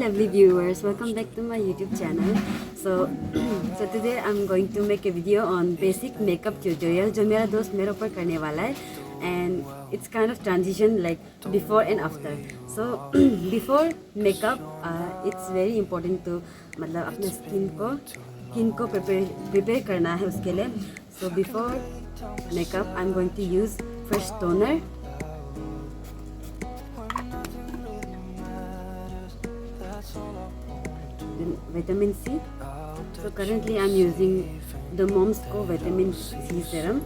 lovely viewers, welcome back to my YouTube channel. So today I'm going to make a video on basic makeup tutorial जो मेरा दोस्त मेरे ऊपर करने वाला है, and it's kind of transition like before and after. So before makeup, it's very important to मतलब अपने skin को prepare करना है उसके लिए. So before makeup, I'm going to use first toner. Then vitamin C. So currently I'm using the Mom's Co vitamin C serum.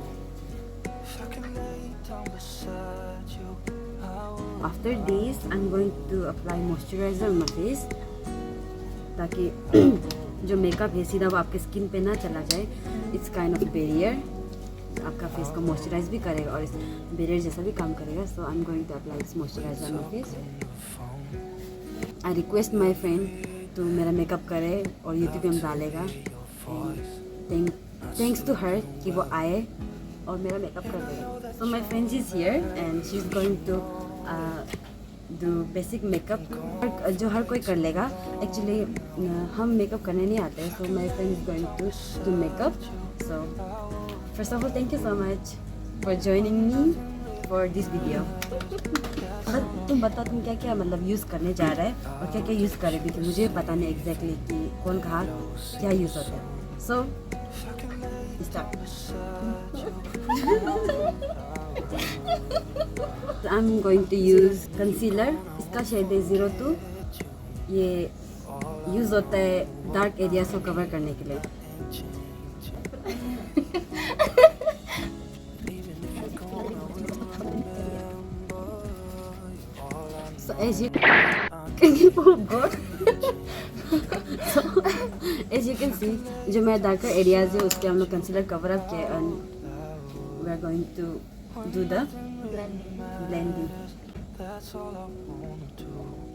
After this, I'm going to apply moisturizer on my face ताकि जो makeup है सीधा वो आपके skin पे ना चला जाए. It's kind of barrier. आपका फेस को मॉइस्चराइज भी करेगा और इस बैरियर जैसा भी काम करेगा. So I'm going to apply this moisturizer on my face. I request my friend तो मेरा मेकअप करे और यूट्यूब में डालेगा. Thanks to her कि वो आए और मेरा मेकअप कर देगा. So my friend is here and she's going to do basic makeup जो हर कोई कर लेगा. Actually हम मेकअप करने नहीं आते. So my friend is going to do makeup. So first of all, thank you so much for joining me for this video. तुम बता तुम क्या क्या मतलब यूज़ करने जा रहे हैं और क्या क्या यूज़ करे भी थे. मुझे पता नहीं एग्जैक्टली कि कौन कहाँ क्या यूज़ होता है. So start. I am going to use concealer. इसका शेड है 02. ये यूज़ होता है डार्क एरियाज को कवर करने के लिए. So as you oh God. So as you can see, जो मेरा darker areas है उसके हम लोग concealer cover up किए and we are going to do the blending.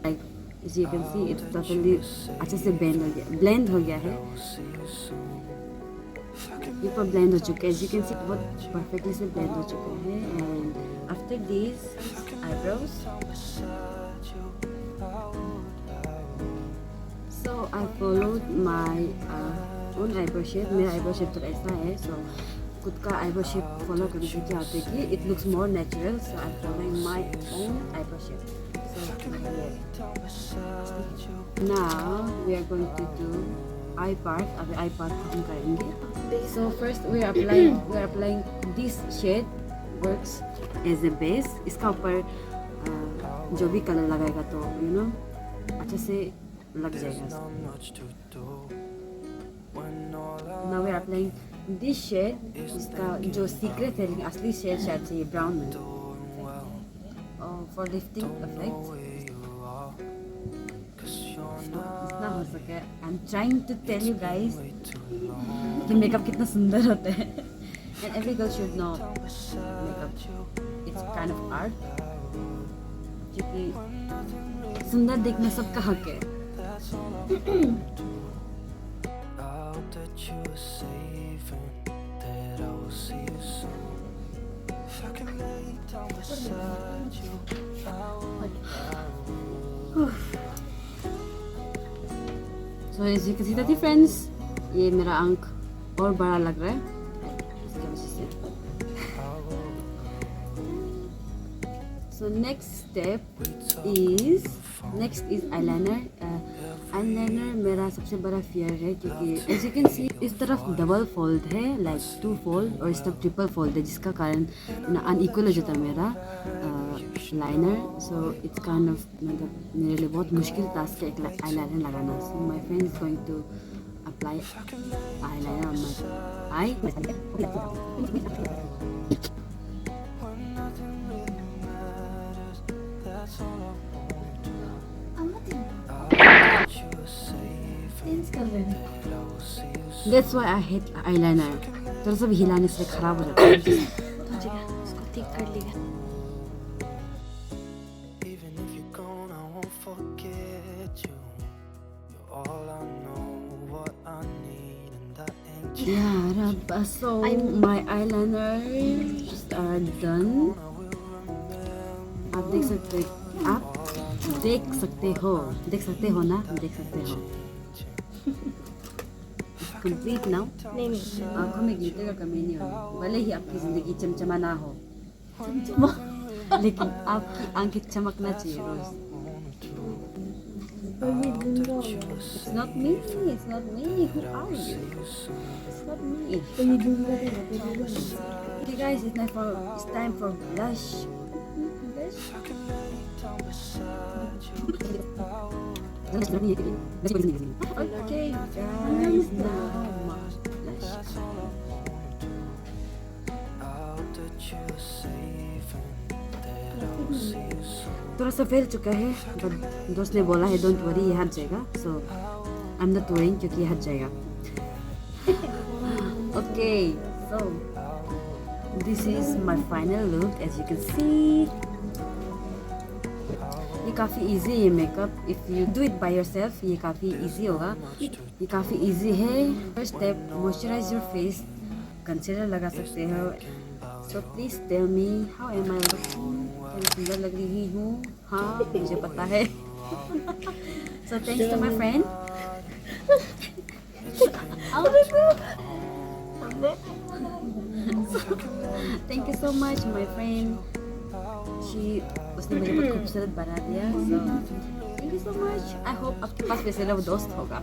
Like as you can see, it's totally अच्छे से blend हो गया है. ये पर blend हो चुका है. As you can see, बहुत perfectly से blend हो चुका है. And after this, eyebrows. So I followed my own eyebrow shape. मेरा eyebrow shape तो ऐसा है. So खुद का eyebrow shape follow करने से क्या होता है कि it looks more natural. So I'm following my own eyebrow shape. So now we are going to do eye part. अभी eye part हम करेंगे. So first we are applying this shade works as a base. इसका ऊपर जो भी colour लगाएगा तो you know अच्छे से लग जाएगा. Now we are applying this shade. इसका जो सीक्रेट है असली शेड शायद से ये ब्राउन है. For lifting effect जितना हो सके. I'm trying to tell you guys कि मेकअप कितना सुंदर होता है. And every girl should know makeup. It's kind of art. क्योंकि सुंदर देखना सबका हक है. So as you can see that friends, ये मेरा आंख और बड़ा लग रहा है. So next is eyeliner. Eyeliner मेरा सबसे बड़ा fear है क्योंकि as you can see इस तरफ double fold है like 2 fold और इस तरफ triple fold है जिसका कारण unequal हो जाता है मेरा liner. So it's kind of मतलब मेरे लिए बहुत मुश्किल टास्क है एक eyeliner लगाना. So my friend is going to apply eyeliner on my eye. That's why I hate eyeliner. थोड़ा सा भी हिलाने से खराब हो जाता है. इसको ठीक कर लिया. Yeah, so my eyeliners are done. आप देख सकते हैं आप देख सकते हो ना, देख सकते हो। Complete now. नहीं नहीं आंखों में ग्लिटर का कमी नहीं होगी, भले ही आपकी जिंदगी चमचमा ना हो, लेकिन आपकी आंखें चमकना चाहिए रोज। तो ये गंदा हो गया It's not me. It's not me. Who are you? It's not me. तो ये गंदा है तो गंदा Okay, guys, it's time for blush. Blush. Okay, guys, now blush. थोड़ा सा फैल चुका है, बट दोस्त ने बोला है डोंट वरी, ये हट जाएगा, so I am not worrying क्योंकि ये हट जाएगा। Okay, so this is my final look as you can see. ये काफ़ी इजी है makeup, if you do it by yourself ये काफ़ी इजी होगा। ये काफ़ी इजी है। First step, moisturise your face, concealer लगा सकते हो। So please tell me how am I looking, मैं सुंदर लग रही हूँ? हाँ, मुझे पता है। So thanks to my friend. Thank you so much my friend, उसने मुझे बहुत खूबसूरत बना दिया। So thank you so much. I hope आपके पास वैसे लोग दोस्त होगा।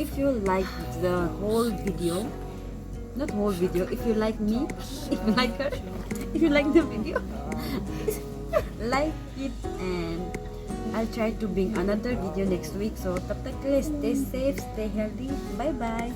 If you like the whole video, not whole video, if you like me, if you like her, if you like the video, like it, and I'll try to bring another video next week. So, तब तक के लिए stay safe, stay healthy. Bye bye.